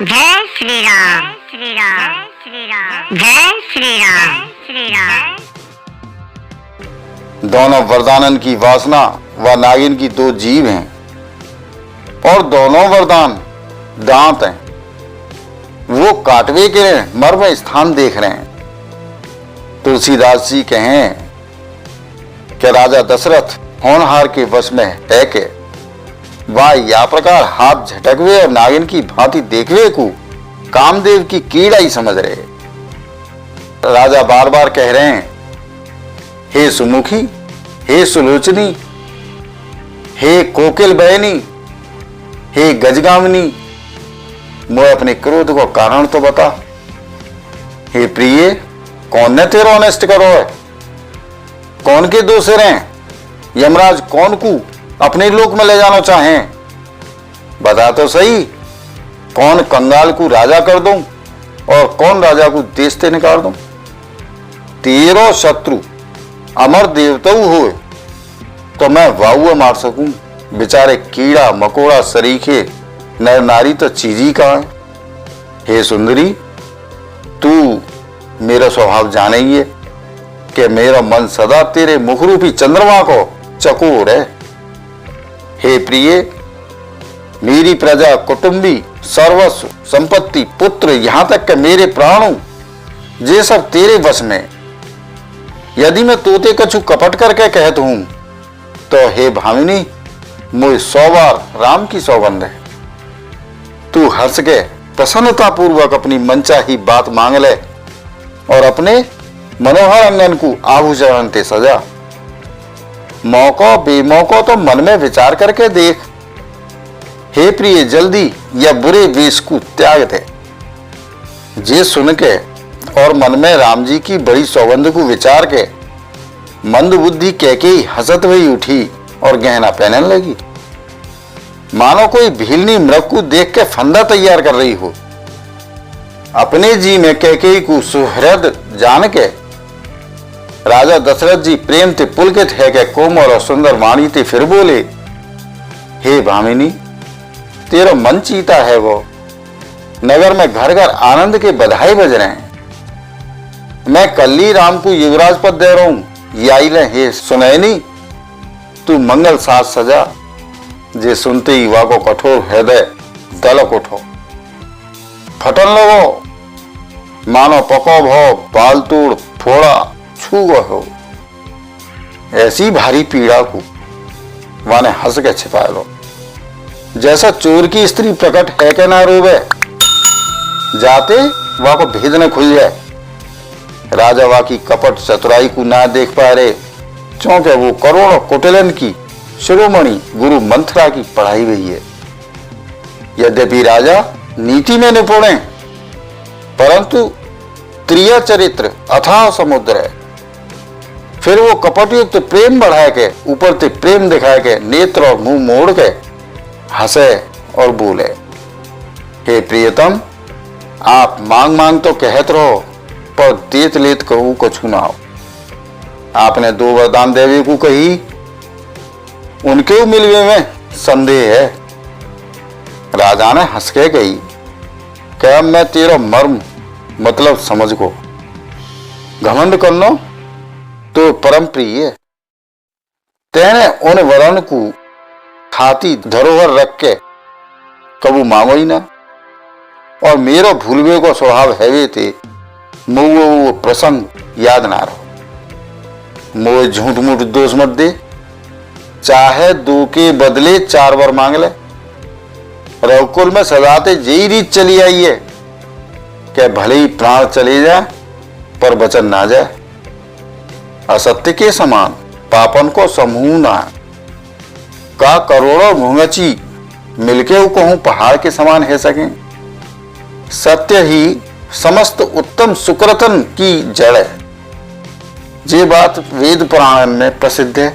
जय श्री राम, श्री राम, श्री राम, जय श्री राम, श्री राम। दोनों वरदानन की वासना व नागिन की दो जीव हैं और दोनों वरदान दांत हैं। वो काटवे के मर्म स्थान देख रहे हैं। तुलसीदास जी कहें कि राजा दशरथ होनहार के वश में है के वह या प्रकार हाथ झटकवे और नागिन की भांति देखवे को कामदेव की कीड़ा ही समझ रहे। राजा बार बार कह रहे हैं, हे सुमुखी, हे सुलोचनी, हे कोकिल बहनी, हे गजगामिनी, मुझे अपने क्रोध को कारण तो बता। हे प्रिय, कौन ने तेरो अनिष्ट करो है? कौन के दो सिर हैं? यमराज कौन को अपने लोक में ले जाना चाहें? बता तो सही, कौन कंगाल को राजा कर दूं और कौन राजा को देश से निकाल दूं? तेरो शत्रु अमर देवताऊ हो तो मैं वाहुआ मार सकूं। बेचारे कीड़ा मकोड़ा सरीखे नर नारी तो चीज ही कहां है। हे सुंदरी, तू मेरा स्वभाव जाने ही है कि मेरा मन सदा तेरे मुखरूपी चंद्रमा को चकोर है। हे प्रिय, मेरी प्रजा, कुटुंबी, सर्वस्व, संपत्ति, पुत्र, यहां तक कि मेरे प्राणों, ये सब तेरे वश में। यदि मैं तोते कछु कपट करके कहत हूं तो हे भामिनी, मुझे 100 बार राम की सौगंध है। तू हंस के प्रसन्नता पूर्वक अपनी मनचाही बात मांग ले और अपने मनोहर अंगन को आभूषण से सजा। मौको बेमौको तो मन में विचार करके देख। हे प्रिय, जल्दी या बुरे वेश को त्याग दे। जे सुन के और मन में राम जी की बड़ी सौगंध को विचार के मंद बुद्धि कैकेयी हंसत हुई उठी और गहना पहनने लगी, मानो कोई भीलनी मृग को देख के फंदा तैयार कर रही हो। अपने जी में कैकेयी को सुहृद जान के राजा दशरथ जी प्रेम ते पुलकित है के कोमल और सुंदर वाणी ते फिर बोले, हे भामिनी, तेरा मन चीता है वो। नगर में घर घर आनंद के बधाई बज रहे हैं। मैं कल्ली राम को युवराज पद दे रहा हूं। याई ले हे सुनैनी, तू मंगल साज सजा। जे सुनते ही वा को कठोर हृदय दलक उठो, फटन लगो, मानो पको भो बाल तोड़ फोड़ा छू हो। ऐसी भारी पीड़ा को वाने हंस के छिपा लो। जैसा चोर की स्त्री प्रकट है के ना रोवे, जाते वा को भेद न खुल जाए। राजा वा की कपट चतुराई को ना देख पा रहे, चौंके वो करोड़ों कुटिलन की शिरोमणि गुरु मंथरा की पढ़ाई हुई है। यद्यपि राजा नीति में निपुण है, परंतु त्रिया चरित्र अथाह समुद्र है। फिर वो कपटयुक्त प्रेम बढ़ाए के ऊपर ते प्रेम दिखाए के नेत्र और मुंह मोड़ के हंसे और बोले, हे प्रियतम, आप मांग मांग तो कहत रहो, पर देत लेत कहूं कछु ना हो। आपने 2 वरदान देवी को कही, उनके मिलवे में संदेह है। राजा ने हंस के कही, क्या मैं तेरा मर्म मतलब समझ को घमंड करनो तो परम प्रिय। तेने उन वरण को खाती धरोहर रख के कबू मांगो ही ना, और मेरो भूलवे को स्वभाव हैवे थे मुझे वो प्रसंग याद ना रहो। मोए झूठ मूठ दोष मत दे, चाहे 2 के बदले 4 बार मांग ले। रघुकुल में सदाते यही रीत चली आई है कि भले ही प्राण चले जाए पर वचन ना जाए। असत्य के समान पापन को समूह ना का करोड़ों भूंगची मिलके वो कहूं पहाड़ के समान है सके। सत्य ही समस्त उत्तम सुकृतन की जड़ है। ये बात वेद पुराण में प्रसिद्ध है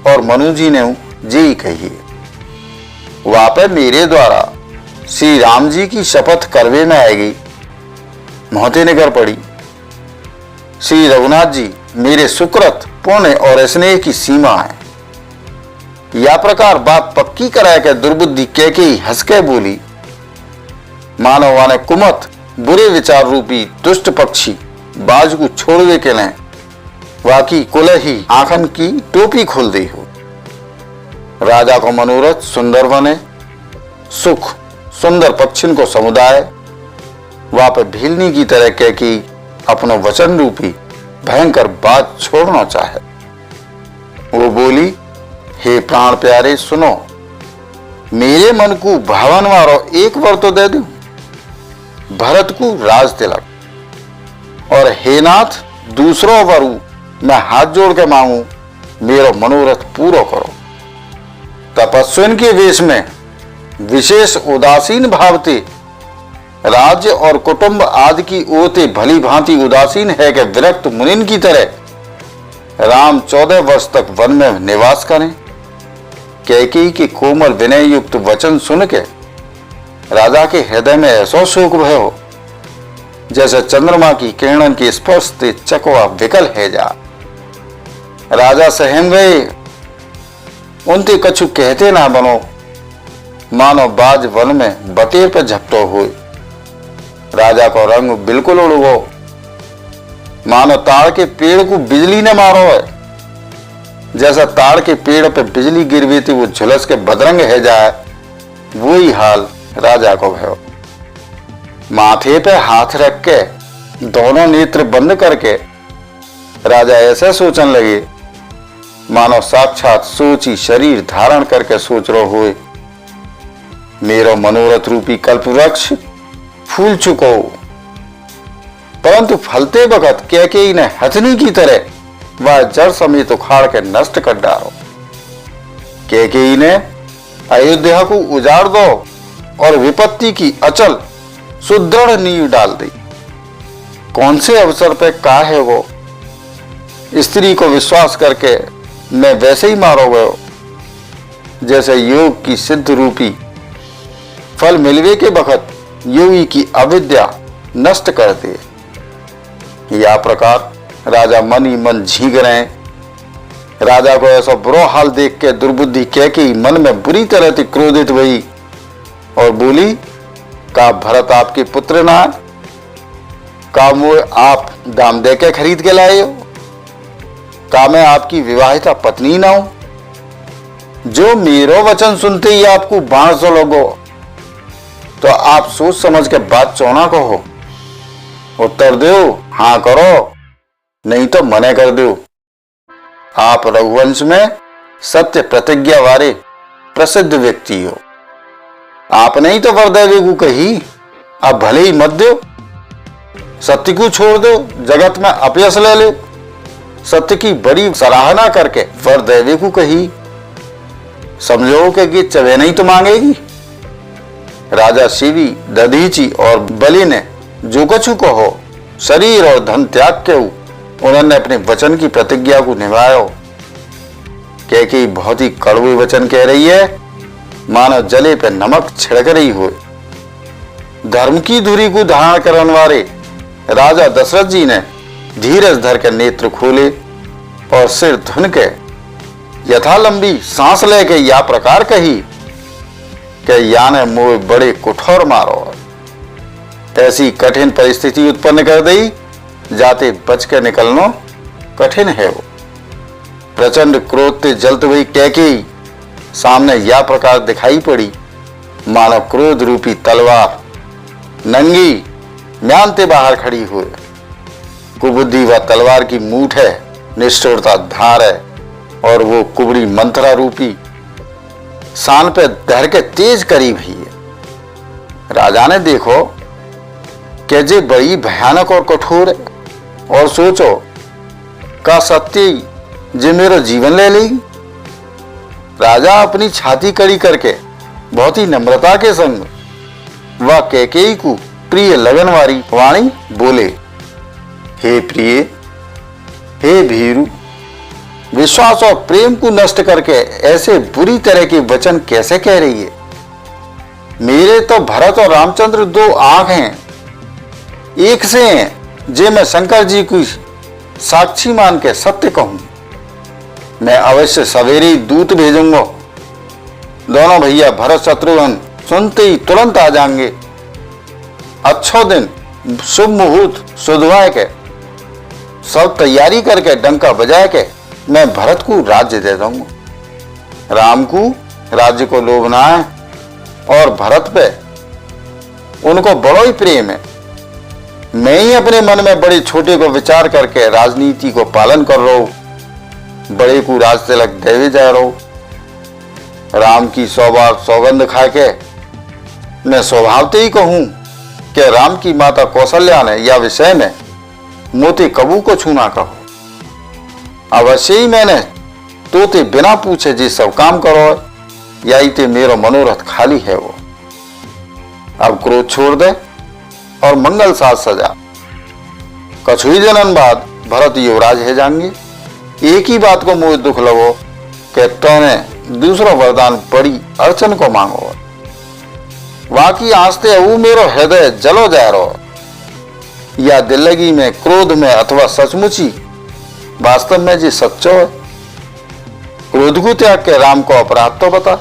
और मनु जी ने जी कही है। वापे मेरे द्वारा श्री राम जी की शपथ करवे में आएगी, मोहते ने कर पड़ी। श्री रघुनाथ जी मेरे सुकृत पुण्य और स्नेह की सीमा है। या प्रकार बात पक्की कराए के दुर्बुद्धि कैकेयी हंस के बोली, मानव ने कुमत बुरे विचार रूपी दुष्ट पक्षी बाज को छोड़वे के लें वाकी कुल ही आंखन की टोपी खोल दी हो। राजा को मनोरथ सुंदर बने, सुख सुंदर पक्षिन को समुदाय वहां पर भीलनी की तरह कह कि अपनो वचन रूपी भयंकर बात छोड़ना चाहे। वो बोली, हे प्राण प्यारे सुनो, मेरे मन को भावन वारो एक वर तो दे दूं, भरत को राज तिलक, और हे नाथ दूसरो वरु मैं हाथ जोड़ के मांगू, मेरो मनोरथ पूरा करो। तपस्विन के वेश में विशेष उदासीन भावते राज्य और कुटुंब आदि की ओते भली भांति उदासीन है कि विरक्त मुनिन की तरह राम 14 वर्ष तक वन में निवास करें। कैकेयी के कोमल विनय युक्त वचन सुन के राजा के हृदय में ऐसा शोक भयो जैसे चंद्रमा की किरणन के स्पर्श से चकवा विकल है जा। राजा सहम गए, उनते कछु कहते ना बनो, मानो बाज वन में बतेर पर झपटो हुए। राजा को रंग बिल्कुल उड़ गो, मानो ताड़ के पेड़ को बिजली ने मारो है। जैसा ताड़ के पेड़ पे बिजली गिरवी थी वो झुलस के बदरंग है जाए, वही हाल राजा को भयो। माथे पे हाथ रख के दोनों नेत्र बंद करके राजा ऐसे सोचने लगे मानो साक्षात सोची शरीर धारण करके सोच रहे हुए, मेरो मनोरथ रूपी कल्प वृक्ष फूल चुको, परंतु फलते वक्त कैकेयी ने हथनी की तरह वह जड़ समेत उखाड़ के नष्ट कर डालो। कैकेयी ने अयोध्या को उजाड़ दो और विपत्ति की अचल सुदृढ़ नींव डाल दी। कौन से अवसर पे का है वो, स्त्री को विश्वास करके मैं वैसे ही मारो गयो जैसे योग की सिद्ध रूपी फल मिलवे के वक्त योगी की अविद्या नष्ट कर दे। या प्रकार राजा मन ही मन झींग रहे। राजा को ऐसा बुरा हाल देख के दुर्बुद्धि कैकेयी मन में बुरी तरह से क्रोधित हुई और बोली, का भरत आपके पुत्र ना, का मुझे आप दाम दे के खरीद के लाए हो, का मैं आपकी विवाहिता पत्नी ना हूं, जो मेरो वचन सुनते ही आपको बाण सो लगो, तो आप सोच समझ के बात चौना कहो, उत्तर दो हाँ करो, नहीं तो मने कर दो। आप रघुवंश में सत्य प्रतिज्ञा वाले प्रसिद्ध व्यक्ति हो, आपने ही तो वरदेवी को कही, अब भले ही मत दो, सत्य को छोड़ दो, जगत में अपयश ले लो। सत्य की बड़ी सराहना करके वरदेवी को कही, समझो कि चवे नहीं तो मांगेगी। राजा शिवी, दधीची और बलि ने जो कछु कहो शरीर और धन त्याग के उन्होंने अपने वचन की प्रतिज्ञा को निभाया। कैकेयी बहुत ही कड़वे वचन कह रही है, मानो जले पे नमक छिड़क रही हो। धर्म की धुरी को धारण करने वाले राजा दशरथ जी ने धीरज धर के नेत्र खोले और सिर धुन के यथा लंबी सांस लेके या प्रकार कही कि याने मोह बड़े कठोर मारो। ऐसी कठिन परिस्थिति उत्पन्न कर दी जाते बच के निकलना कठिन है। वो प्रचंड क्रोध से जलत हुई कैकेयी सामने या प्रकार दिखाई पड़ी, मानो क्रोध रूपी तलवार नंगी म्यानते बाहर खड़ी हुई। कुबुद्धि व तलवार की मूठ है, निष्ठुरता धार है, और वो कुबड़ी मंत्रा रूपी सान पे धर के तेज करीब ही है। राजा ने देखो कि जे बड़ी भयानक और कठोर है, और सोचो का सत्य जे मेरो जीवन ले लेगी। राजा अपनी छाती कड़ी करके बहुत ही नम्रता के संग वह कैकेयी को प्रिय लगन वाली वाणी बोले, हे प्रिय, हे भीरु, विश्वास और प्रेम को नष्ट करके ऐसे बुरी तरह के वचन कैसे कह रही है। मेरे तो भरत और रामचंद्र दो आंख हैं, एक से हैं, जे मैं शंकर जी की साक्षी मान के सत्य कहूं। मैं अवश्य सवेरे दूत भेजूंगा, दोनों भैया भरत शत्रुघ्न सुनते ही तुरंत आ जाएंगे अच्छो दिन शुभ मुहूर्त सुधवाए के सब तैयारी करके डंका बजाए के मैं भरत को राज्य दे दूंगा। राम को राज्य को लोभना है और भरत पे उनको बड़ो ही प्रेम है। मैं ही अपने मन में बड़े छोटे को विचार करके राजनीति को पालन कर रहा हूं, बड़े को राज तिलक देवे जा रहा हूं। राम की 100 बार सौगंध खा के मैं स्वभावते ही कहूं कि राम की माता कौशल्या ने या विषय में मोते कबू को छूना कहो। अवश्य ही मैंने तोते बिना पूछे जी सब काम करो, या इते मेरो मनोरथ खाली है वो। अब क्रोध छोड़ दे और मंगल साथ सजा। कछु ही दिनन बाद भरत युवराज है जाएंगे। एक ही बात को मुझे दुख लगो कि तूने दूसरा वरदान बड़ी अड़चन को मांगो। वाकी आस्ते वो मेरो हृदय जलो जा रहो, या दिल्लगी में क्रोध में अथवा सचमुची वास्तव में जी सच्चो है। क्रोध को त्याग के राम को अपराध तो बता।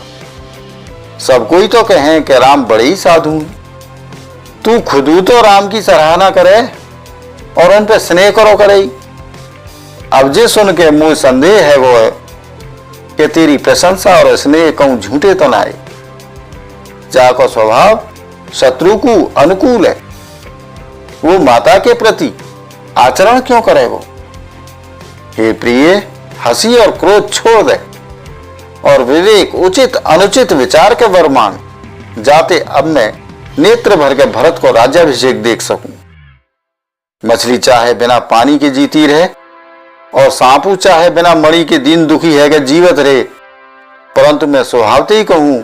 सब कोई तो कहें कि राम बड़े ही साधु हैं। तू खुद तो राम की सराहना करे और उन पे स्नेह करो करे। अब जे सुन के मुझे संदेह है वो है कि तेरी प्रशंसा और स्नेह कहूं झूठे तो ना आए। जाको स्वभाव शत्रु को अनुकूल है, वो माता के प्रति आचरण क्यों करे वो। हे प्रिय, हंसी और क्रोध छोड़ दे और विवेक उचित अनुचित विचार के वर मांग, जाते अब मैं नेत्र भर के भरत को राज्याभिषेक देख सकूं। मछली चाहे बिना पानी के जीती रहे और सांपू चाहे बिना मणि के दिन दुखी है कि जीवित रहे, परंतु मैं स्वभावते ही कहूं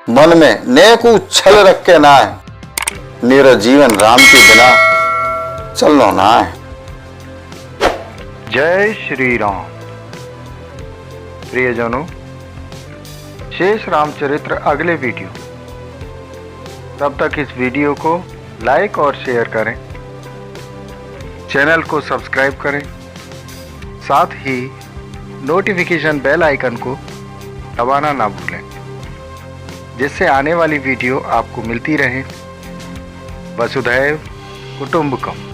मन में ने को छल रख के ना है, मेरा जीवन राम के बिना चलना ना है। जय श्री राम। प्रियजनों, शेष रामचरित्र अगले वीडियो। तब तक इस वीडियो को लाइक और शेयर करें, चैनल को सब्सक्राइब करें, साथ ही नोटिफिकेशन बेल आइकन को दबाना ना भूलें, जिससे आने वाली वीडियो आपको मिलती रहे। वसुधैव कुटुंबकम।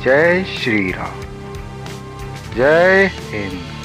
जय श्री राम। जय हिंद।